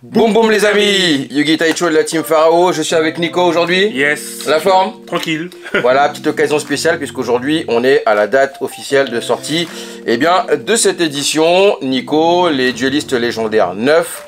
Boum boum les amis, Yugi Taicho de la team Pharaon, je suis avec Nico aujourd'hui. Yes. La forme? Tranquille. Voilà, petite occasion spéciale puisqu'aujourd'hui on est à la date officielle de sortie de cette édition. Nico, les duellistes légendaires 9.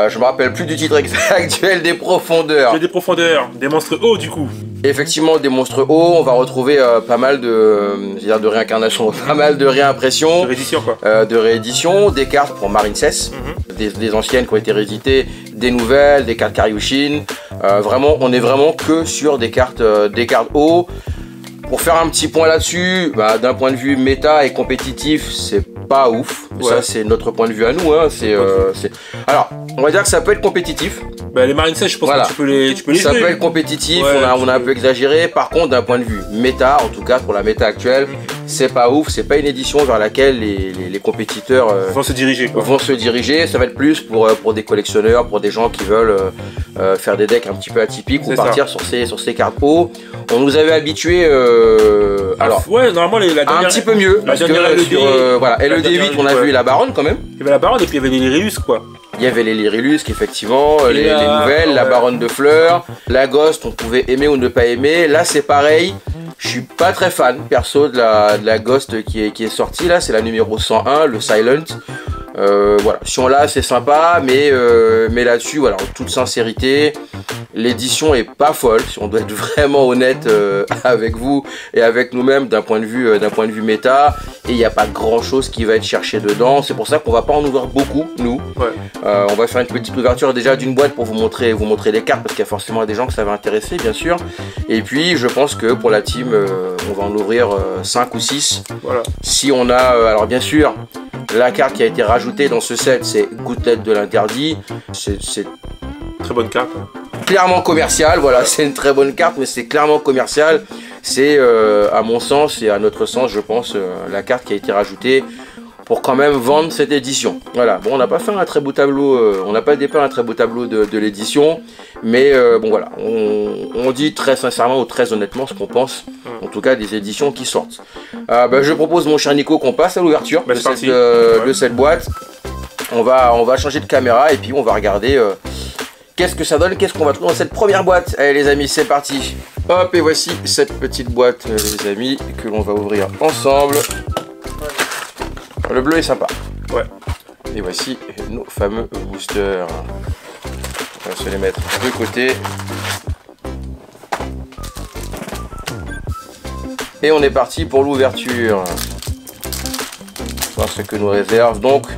Je me rappelle plus du titre exact, duel des profondeurs. Duel des profondeurs, des monstres hauts du coup. Effectivement, des monstres hauts, on va retrouver pas mal de réincarnations, pas mal de réimpressions. De réédition quoi. De réédition, des cartes pour Marine Cess, des anciennes qui ont été rééditées, des nouvelles, des cartes Karyushin. Vraiment, on est vraiment que sur des cartes hauts. Pour faire un petit point là-dessus, d'un point de vue méta et compétitif, c'est pas ouf. Ouais. Ça, c'est notre point de vue à nous. Hein. Alors, on va dire que ça peut être compétitif. Les Marine Cess, je pense que tu peux les ça jouer. peut être compétitif, ouais, on a un peu exagéré. Par contre, d'un point de vue méta, en tout cas pour la méta actuelle, c'est pas ouf. C'est pas une édition vers laquelle les compétiteurs vont se diriger. Ça va être plus pour des collectionneurs, pour des gens qui veulent faire des decks un petit peu atypiques ou partir sur ces cartes hauts. On nous avait habitués ouais, normalement la dernière, un petit peu mieux. Parce que LED8, on a vu la baronne quand même. Il y avait la baronne et puis il y avait les Lyrillus quoi. Il y avait les Lyrilusques effectivement, les nouvelles, la baronne de fleurs, la Ghost, on pouvait aimer ou ne pas aimer. Là c'est pareil, je suis pas très fan perso de la Ghost qui est sortie là, c'est la numéro 101, le Silent. Voilà, si on l'a c'est sympa, mais là-dessus, voilà, en toute sincérité, l'édition est pas folle, si on doit être vraiment honnête avec vous et avec nous-mêmes d'un point de vue méta, et il n'y a pas grand chose qui va être cherché dedans. C'est pour ça qu'on va pas en ouvrir beaucoup, nous. Ouais. On va faire une petite ouverture déjà d'une boîte pour vous montrer les cartes, parce qu'il y a forcément des gens que ça va intéresser, bien sûr. Et puis, je pense que pour la team, on va en ouvrir 5 ou 6. Voilà. Si on a, alors bien sûr, la carte qui a été rajoutée dans ce set, c'est Gouttelette de l'interdit. C'est très bonne carte. Clairement commercial, voilà, c'est une très bonne carte, mais c'est clairement commercial. C'est à mon sens et à notre sens, je pense, la carte qui a été rajoutée pour quand même vendre cette édition. Voilà, bon, on n'a pas fait un très beau tableau, on n'a pas dépeint un très beau tableau de l'édition, mais bon voilà, on dit très sincèrement ou très honnêtement ce qu'on pense, en tout cas des éditions qui sortent. Je propose, mon cher Nico, qu'on passe à l'ouverture de cette boîte. On va changer de caméra et puis on va regarder qu'est-ce que ça donne, qu'est-ce qu'on va trouver dans cette première boîte. Allez les amis, c'est parti. Hop, et voici cette petite boîte, les amis, que l'on va ouvrir ensemble. Le bleu est sympa. Ouais. Et voici nos fameux boosters. On va se les mettre de côté. Et on est parti pour l'ouverture. Voir ce que nous réserve. Donc,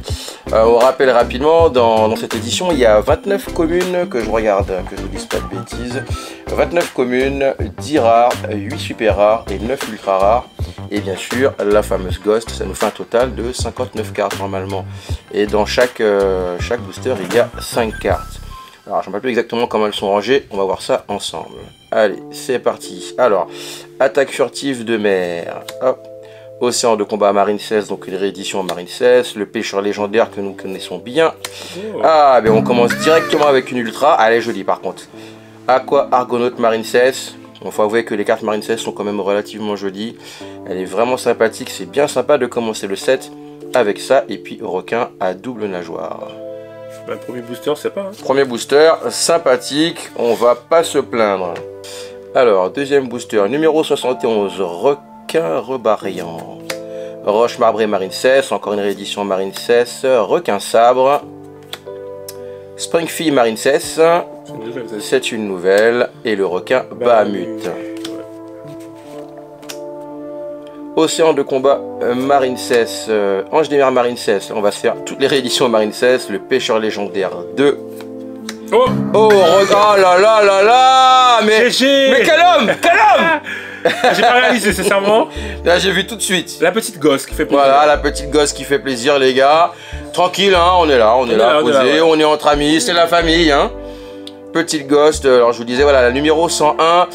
on rappelle rapidement, dans cette édition, il y a 29 communes, que je regarde, que je ne dise pas de bêtises. 29 communes, 10 rares, 8 super rares et 9 ultra rares. Et bien sûr, la fameuse Ghost, ça nous fait un total de 59 cartes normalement. Et dans chaque booster, il y a 5 cartes. Alors, je ne sais plus exactement comment elles sont rangées, on va voir ça ensemble. Allez, c'est parti. Alors, attaque furtive de mer. Hop. Océan de combat Marine Cess, donc une réédition Marine Cess. Le pêcheur légendaire que nous connaissons bien. Ah, ben on commence directement avec une ultra. Elle est jolie par contre. Aqua Argonaute Marine Cess. Il faut avouer que les cartes Marine Cess sont quand même relativement jolies. Elle est vraiment sympathique. C'est bien sympa de commencer le set avec ça. Et puis requin à double nageoire. Premier booster, c'est pas. Premier booster, sympathique. On va pas se plaindre. Alors, deuxième booster, numéro 71, requin rebariant. Roche marbrée Marine Cess, encore une réédition Marine Cess. Requin sabre. Springfille Marine Cess. C'est une nouvelle. Et le requin Bahamut. Océan de combat Marine Cess. Ange des mers Marine Cess. On va se faire toutes les rééditions Marine Cess. Le pêcheur légendaire 2. Oh, regarde, là là là là. Mais quel homme. J'ai pas réalisé, sincèrement. Là, j'ai vu tout de suite. La petite gosse qui fait plaisir. Voilà, la petite gosse qui fait plaisir, les gars. Tranquille, hein, on est là, posé, on est entre amis, c'est la famille, hein. Petite gosse, alors je vous disais, voilà, la numéro 101.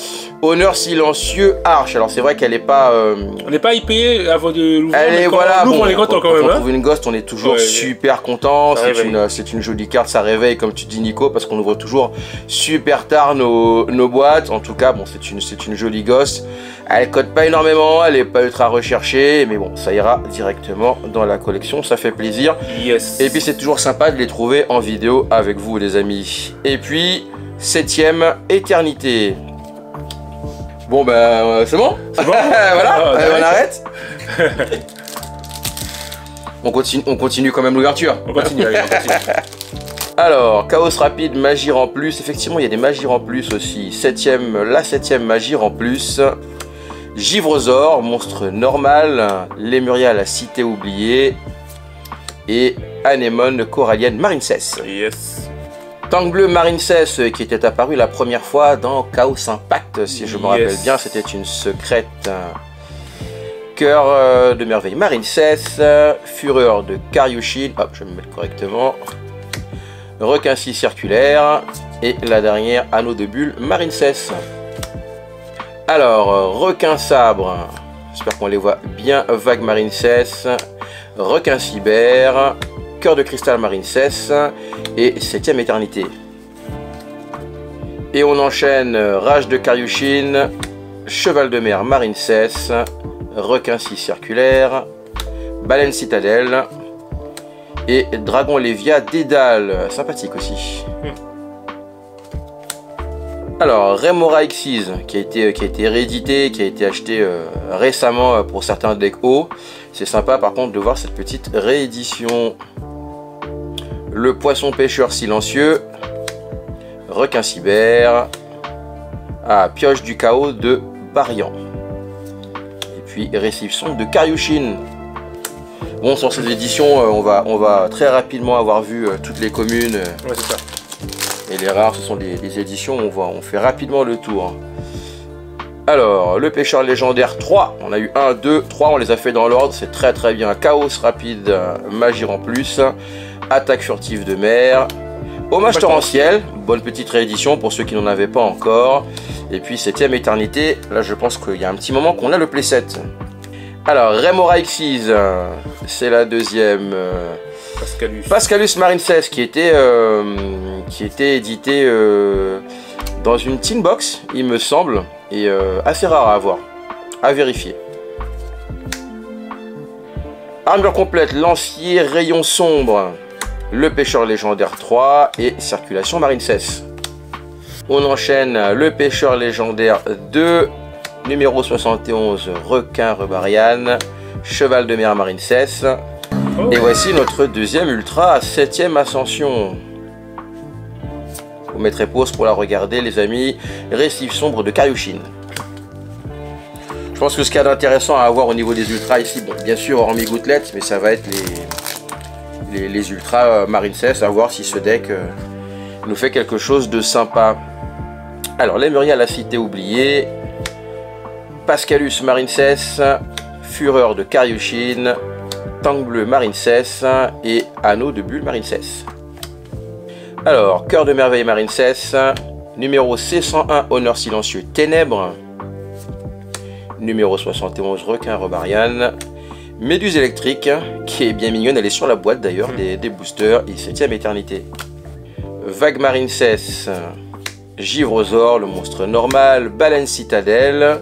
Honneur silencieux Arche. Alors c'est vrai qu'elle est pas... On n'est pas hypé avant de l'ouvrir. Elle est, quand voilà, on l'ouvre, bon, on est content quand quand même. on Hein. trouve une ghost, on est toujours Ouais, super content. ça réveille. C'est une jolie carte, ça réveille comme tu dis Nico, parce qu'on ouvre toujours super tard nos boîtes. En tout cas, bon, c'est une jolie ghost. Elle code pas énormément, elle est pas ultra recherchée, mais bon, ça ira directement dans la collection, ça fait plaisir. Yes. Et puis c'est toujours sympa de les trouver en vidéo avec vous les amis. Et puis, 7ème Éternité. Bon ben c'est bon, C'est bon. voilà, Ah, on arrête. On continue quand même l'ouverture. On continue, allez, on continue. Alors, Chaos Rapide, Magie en plus. Effectivement, il y a des magies en plus aussi. La 7ème Magie en plus. Givrosaur, monstre normal. Lemuria, la cité oubliée. Et Anémone, corallienne, Marincess. Yes. Tank bleu Marincess qui était apparu la première fois dans Chaos Impact, si je me rappelle bien, c'était une secrète. Cœur de merveille Marincess, Fureur de Karyushin, hop je vais me mettre correctement, Requin 6 circulaire, et la dernière Anneau de bulle Marincess. Alors, Requin sabre, j'espère qu'on les voit bien, Vague Marincess, Requin cyber, Cœur de cristal Marincess et 7ème Éternité. Et on enchaîne Rage de Karyushin, Cheval de mer Marincess, Requin 6 circulaire, Baleine citadelle et Dragon Lévia Dédale, sympathique aussi. Alors Remora Xyz qui a été réédité, qui a été acheté récemment pour certains decks hauts. C'est sympa par contre de voir cette petite réédition. Le poisson pêcheur silencieux, Requin cyber, Pioche du chaos de Barian. Et puis récipson de Karyushin. Bon, sur cette édition, on va très rapidement avoir vu toutes les communes. Ouais, c'est ça. Et les rares, ce sont des éditions où on fait rapidement le tour. Alors, le pêcheur légendaire 3, on a eu 1, 2, 3, on les a fait dans l'ordre, c'est très très bien. Chaos rapide, magie en plus, attaque furtive de mer, hommage torrentiel, bonne petite réédition pour ceux qui n'en avaient pas encore. Et puis 7ème Éternité, là je pense qu'il y a un petit moment qu'on a le playset. Alors, Remora Xyz, c'est la deuxième. Pascalus Marincess qui était édité dans une tin box, il me semble, et assez rare à avoir, à vérifier. Armure complète, lancier, rayon sombre, le pêcheur légendaire 3 et circulation Marincess. On enchaîne le pêcheur légendaire 2, numéro 71, requin Rebarian, cheval de mer Marincess. Oh. Et voici notre deuxième ultra, 7ème ascension. Vous mettrez pause pour la regarder les amis. Récif sombre de Karyushin. Je pense que ce qu'il y a d'intéressant à avoir au niveau des ultras ici, bon bien sûr hormis Gouttelette, mais ça va être les ultras Marincess, à voir si ce deck nous fait quelque chose de sympa. Alors Lemuria, la cité oubliée, Pascalus Marincess, Fureur de Karyushin, Tank bleu Marincess et Anneau de bulle Marincess. Alors, Cœur de merveille Marincess, numéro C101 Honneur silencieux Ténèbres, numéro 71 Requin Rebarian, Méduse électrique qui est bien mignonne, elle est sur la boîte d'ailleurs des boosters, et 7ème Éternité. Vague Marincess, Givrosaur, le monstre normal, Baleine citadelle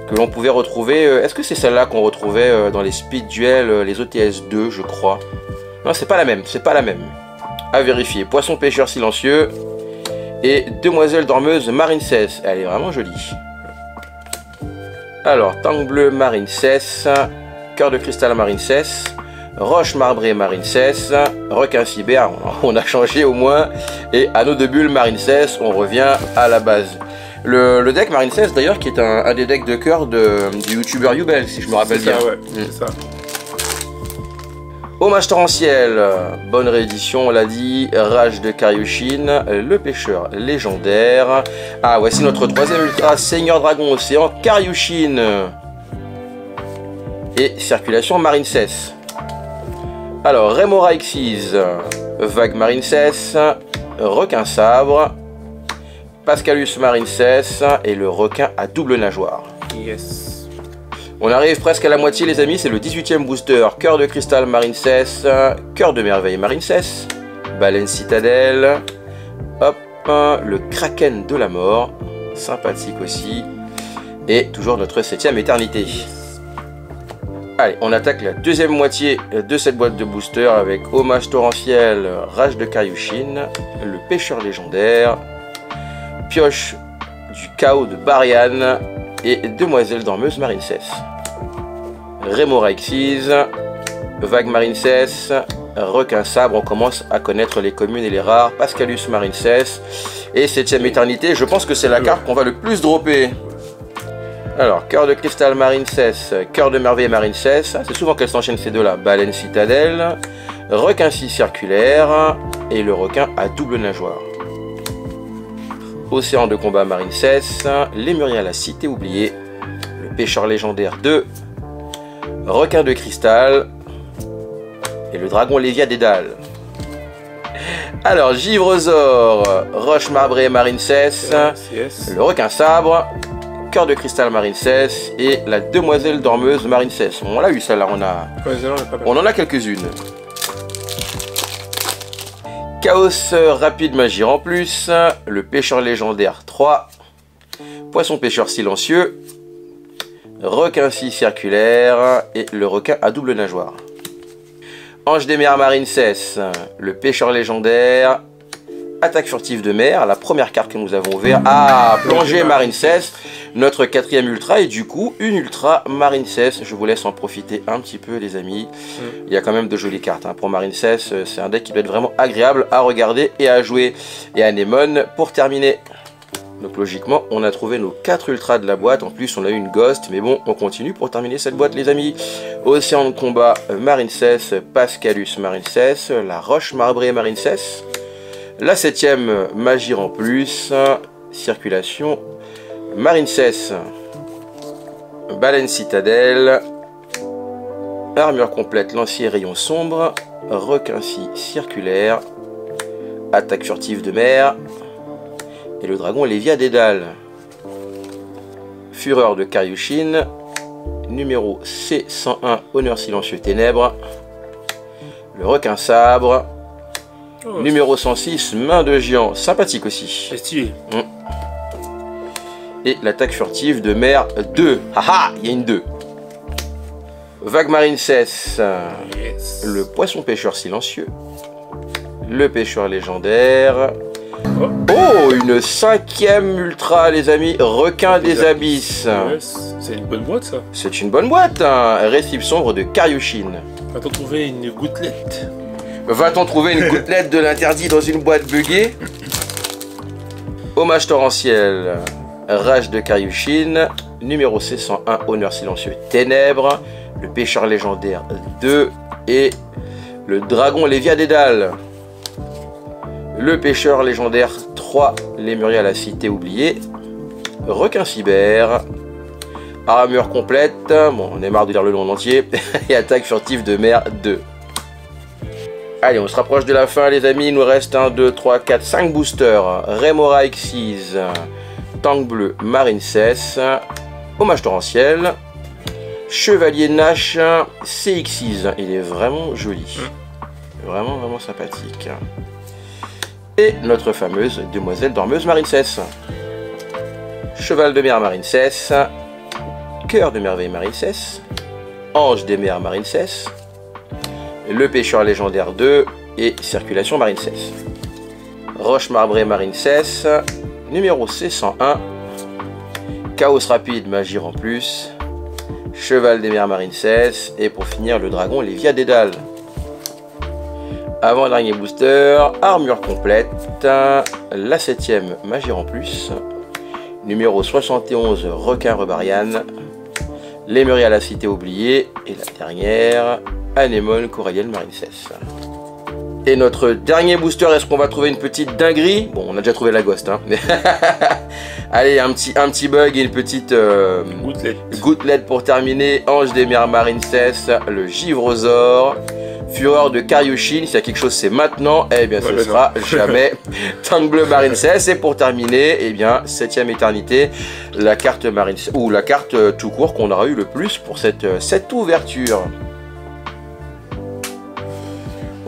que l'on pouvait retrouver, est-ce que c'est celle-là qu'on retrouvait dans les speed duels, les OTS 2 je crois. Non, c'est pas la même, c'est pas la même. À vérifier. Poisson pêcheur silencieux et Demoiselle dormeuse Marincess. Elle est vraiment jolie. Alors, Tank bleu Marincess, Cœur de cristal Marincess, Roche marbrée Marincess, Requin cyber, on a changé au moins, et Anneau de bulle Marincess, on revient à la base. Le deck Marincess d'ailleurs qui est un des decks de cœur du youtubeur Yubel, si je me rappelle bien. Ouais, c'est ça. Hommage torrentiel, bonne réédition, on l'a dit. Rage de Karyushin, le pêcheur légendaire. Voici notre troisième ultra, Seigneur Dragon Océan, Karyushin. Et circulation Marincess. Alors, Remora Xyz, Vague Marincess, Requin sabre, Pascalus Marincess et le requin à double nageoire. Yes. On arrive presque à la moitié les amis, c'est le 18e booster. Cœur de cristal Marincess, cœur de merveille Marincess, baleine citadelle, hop, le kraken de la mort, sympathique aussi. Et toujours notre 7e éternité. Allez, on attaque la deuxième moitié de cette boîte de booster avec Hommage torrentiel, Rage de Kaioshin, le pêcheur légendaire, Pioche du chaos de Barian et Demoiselle dormeuse Marincess. Remora Xyz, Vague Marincess, Requin sabre, on commence à connaître les communes et les rares, Pascalus Marincess et 7e éternité, je pense que c'est la carte qu'on va le plus dropper. Alors, cœur de cristal Marincess, cœur de merveille Marincess, c'est souvent qu'elles s'enchaînent ces deux-là. Baleine citadelle, requin 6 circulaire et le requin à double nageoire. Océan de combat Marincess, Lémurien la cité oubliée, le pêcheur légendaire 2, requin de cristal et le dragon Lévia Dédale. Alors, Givresaur, roche marbrée Marincess, Yes. le requin sabre, cœur de cristal Marincess et la demoiselle dormeuse Marincess. On l'a eu celle-là, on en a quelques-unes. Chaos rapide magie en plus, le pêcheur légendaire 3, poisson pêcheur silencieux, requin 6 circulaire et le requin à double nageoire. Ange des mers Marincess, le pêcheur légendaire, attaque furtive de mer, la première carte que nous avons ouverte. Ah, plongée Marincess, notre 4e ultra et du coup une ultra Marincess. Je vous laisse en profiter un petit peu les amis. Il y a quand même de jolies cartes hein. Pour Marincess, c'est un deck qui doit être vraiment agréable à regarder et à jouer. Et Anémone pour terminer. Donc logiquement on a trouvé nos 4 ultras de la boîte. En plus on a eu une Ghost, mais bon on continue pour terminer cette boîte les amis. Océan de combat Marincess, Pascalus Marincess, la roche marbrée Marincess, la 7e magie en plus, circulation Marincess, baleine citadelle, armure complète lancier rayon sombre, requin 6 circulaire, attaque furtive de mer et le dragon Lévia Dédale. Fureur de Kaioshin, numéro C101 honneur silencieux ténèbres, le requin sabre, numéro 106 main de géant, sympathique aussi. C'est stylé. Et l'attaque furtive de mer 2. Haha, il y a une 2. Vague Marincess, Yes. le poisson pêcheur silencieux, le pêcheur légendaire. Oh, une 5e ultra les amis, requin des abysses. Yes. C'est une bonne boîte ça. C'est une bonne boîte, hein. Récif sombre de Kaioshin. Va-t-on trouver une gouttelette? Va-t-on trouver une gouttelette de l'interdit dans une boîte buggée? Hommage torrentiel, Rage de Kaioshin, numéro C101 honneur silencieux ténèbres, le pêcheur légendaire 2 et le dragon Lévia Dédale. Le pêcheur légendaire 3, Lémurien la cité oubliée, requin cyber, armure complète, bon on est marre de lire le nom en entier, et attaque furtive de mer 2. Allez, on se rapproche de la fin les amis, il nous reste 1, 2, 3, 4, 5 boosters. Remora Xyz, Tank bleu Marincess, Hommage torrentiel, Chevalier Nash, CXyz, il est vraiment joli. Vraiment, vraiment sympathique. Et notre fameuse demoiselle dormeuse Marincess. Cheval de mer Marincess, Cœur de merveille Marincess, Ange des mers Marincess, le pêcheur légendaire 2 et circulation Marincess. Roche marbrée Marincess, numéro C101, Chaos rapide magie en plus, Cheval des mers Marincess et pour finir le dragon Lévia Dédale. Avant-dernier booster, armure complète, la 7e magie en plus, numéro 71 requin rebarian, Lémurien la cité oubliée et la dernière Anémone corallienne Marincess. Et notre dernier booster, est-ce qu'on va trouver une petite dinguerie? Bon, on a déjà trouvé la Ghost, hein. Allez, un petit bug et une petite gouttelette pour terminer. Ange des mers Marincess, le Givresaur, Fureur de Karyushin, s'il y a quelque chose c'est maintenant, eh bien ce sera jamais Tank Bleu Marine 16. Et pour terminer, eh bien 7ème éternité, la carte Marine ou la carte tout court qu'on aura eu le plus pour cette ouverture.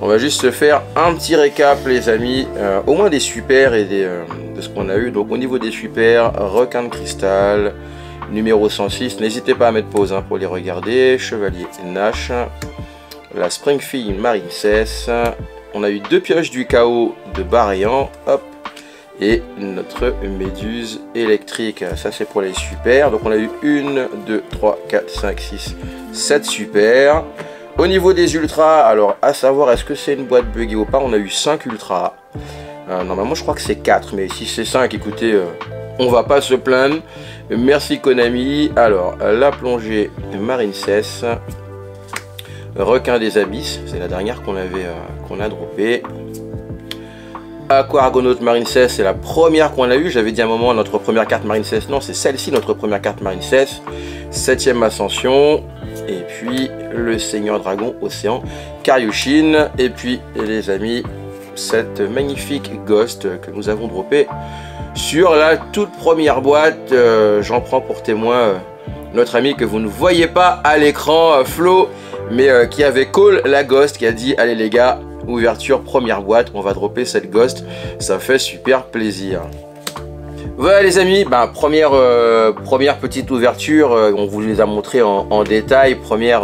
On va juste se faire un petit récap les amis, au moins des super et de ce qu'on a eu. Donc au niveau des super, requin de cristal, numéro 106, n'hésitez pas à mettre pause pour les regarder. Chevalier Nash, la Springfield Marine 16, on a eu 2 pioches du chaos de Barian, hop, et notre méduse électrique, ça c'est pour les super. Donc on a eu 1, 2, 3, 4, 5, 6, 7 super. Au niveau des ultras, alors à savoir est-ce que c'est une boîte buggée ou pas, on a eu 5 ultras. Normalement je crois que c'est 4, mais si c'est 5, écoutez, on va pas se plaindre. Merci Konami. Alors la plongée Marine 16, requin des abysses, c'est la dernière qu'on a droppé. Aqua Argonaut Marine 16, c'est la première qu'on a eu. J'avais dit à un moment notre première carte Marine 16, non c'est celle-ci notre première carte Marine 16. 7ème ascension. Et puis le Seigneur Dragon Océan Karyushin. Et puis les amis, cette magnifique Ghost que nous avons droppé sur la toute première boîte. J'en prends pour témoin notre ami que vous ne voyez pas à l'écran, Flo, mais qui avait call la Ghost, qui a dit allez les gars, ouverture première boîte, on va dropper cette Ghost, ça fait super plaisir. Voilà les amis, première petite ouverture, on vous les a montré en détail. Première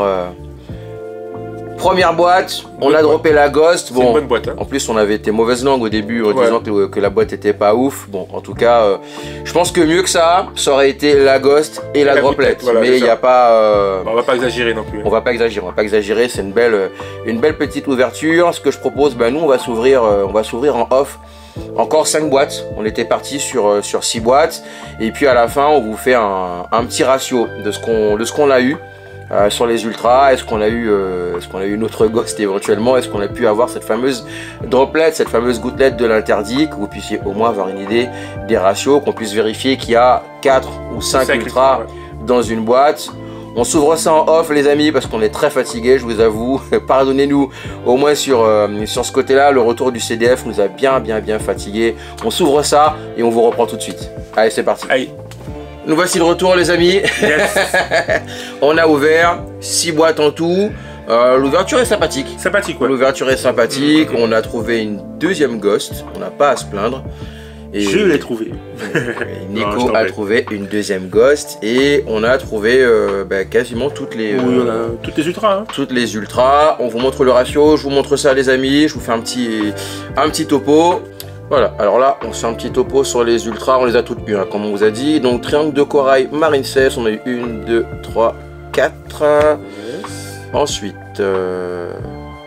boîte, on a droppé la Ghost. Bon, une bonne boîte, en plus on avait été mauvaise langue au début en disant que la boîte était pas ouf. Bon, en tout cas, je pense que mieux que ça aurait été la Ghost et la droplet. Voilà, mais il n'y a pas... on va pas exagérer non plus. On va pas exagérer, c'est une belle petite ouverture. Ce que je propose, nous on va s'ouvrir en off. Encore 5 boîtes, on était parti sur 6 boîtes. Et puis à la fin, on vous fait un petit ratio de ce qu'on a eu sur les ultras. Est-ce qu'on a eu une autre Ghost éventuellement? Est-ce qu'on a pu avoir cette fameuse droplet, cette fameuse gouttelette de l'interdit? Que vous puissiez au moins avoir une idée des ratios, qu'on puisse vérifier qu'il y a 4 ou 5 ultras dans une boîte. On s'ouvre ça en off les amis parce qu'on est très fatigué, je vous avoue. Pardonnez-nous au moins sur ce côté-là. Le retour du CDF nous a bien fatigué. On s'ouvre ça et on vous reprend tout de suite. Allez, c'est parti. Allez. Nous voici de retour les amis. Yes. On a ouvert 6 boîtes en tout. L'ouverture est sympathique. L'ouverture est sympathique. On a trouvé une deuxième Ghost. On n'a pas à se plaindre. Et je l'ai trouvé. Nico a trouvé une deuxième Ghost et on a trouvé quasiment toutes les ultras. Toutes les ultras. On vous montre le ratio, je vous montre ça les amis, je vous fais un petit topo. Voilà, alors là on fait un petit topo sur les ultras, on les a toutes eues comme on vous a dit. Donc triangle de corail Marine 16, on a eu 1, 2, 3, 4. Yes. Ensuite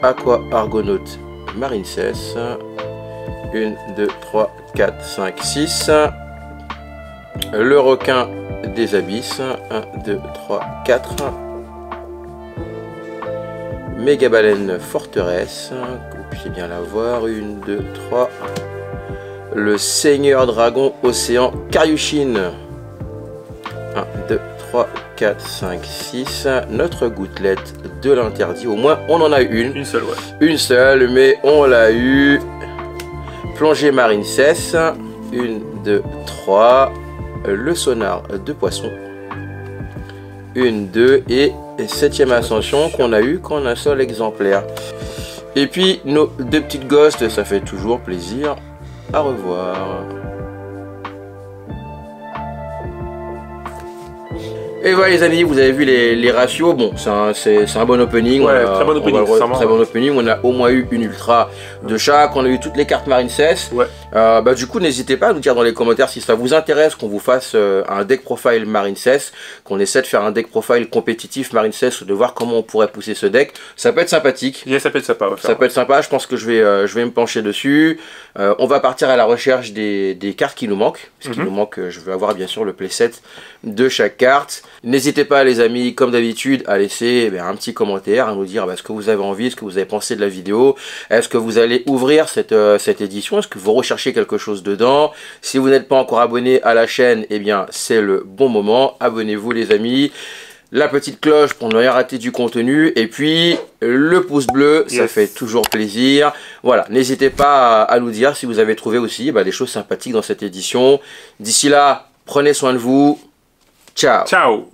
Aqua Argonaut Marine 16. 1, 2, 3, 4, 5, 6. Le requin des abysses. 1, 2, 3, 4. Méga baleine forteresse. Que vous puissiez bien la voir. 1, 2, 3. Le Seigneur Dragon Océan Karyushin. 1, 2, 3, 4, 5, 6. Notre gouttelette de l'interdit. Au moins, on en a une. Une seule, ouais. Une seule, mais on l'a eu. Plongée Marine 16, 1, 2, 3, le sonar de poisson, 1, 2 et 7ème ascension qu'on a eu qu'en un seul exemplaire. Et puis nos 2 petites ghosts, ça fait toujours plaisir à revoir. Et voilà les amis, vous avez vu les ratios, bon c'est un bon opening, très bon opening, on a au moins eu une ultra de chaque, on a eu toutes les cartes Marine 16, du coup n'hésitez pas à nous dire dans les commentaires si ça vous intéresse qu'on vous fasse un deck profile Marine 16, qu'on essaie de faire un deck profile compétitif Marine 16, de voir comment on pourrait pousser ce deck, ça peut être sympathique. Ça peut être sympa, ça peut être sympa, je pense que je vais me pencher dessus, on va partir à la recherche des cartes qui nous manquent, parce qu'il nous manque, je vais avoir bien sûr le playset de chaque carte. N'hésitez pas les amis, comme d'habitude, à laisser un petit commentaire, à nous dire ce que vous avez envie, ce que vous avez pensé de la vidéo. Est-ce que vous allez ouvrir cette édition? Est-ce que vous recherchez quelque chose dedans? Si vous n'êtes pas encore abonné à la chaîne, c'est le bon moment. Abonnez-vous les amis. la petite cloche pour ne rien rater du contenu, et puis le pouce bleu, ça fait toujours plaisir. Voilà, n'hésitez pas à nous dire si vous avez trouvé aussi des choses sympathiques dans cette édition. D'ici là, prenez soin de vous. Ciao. Ciao.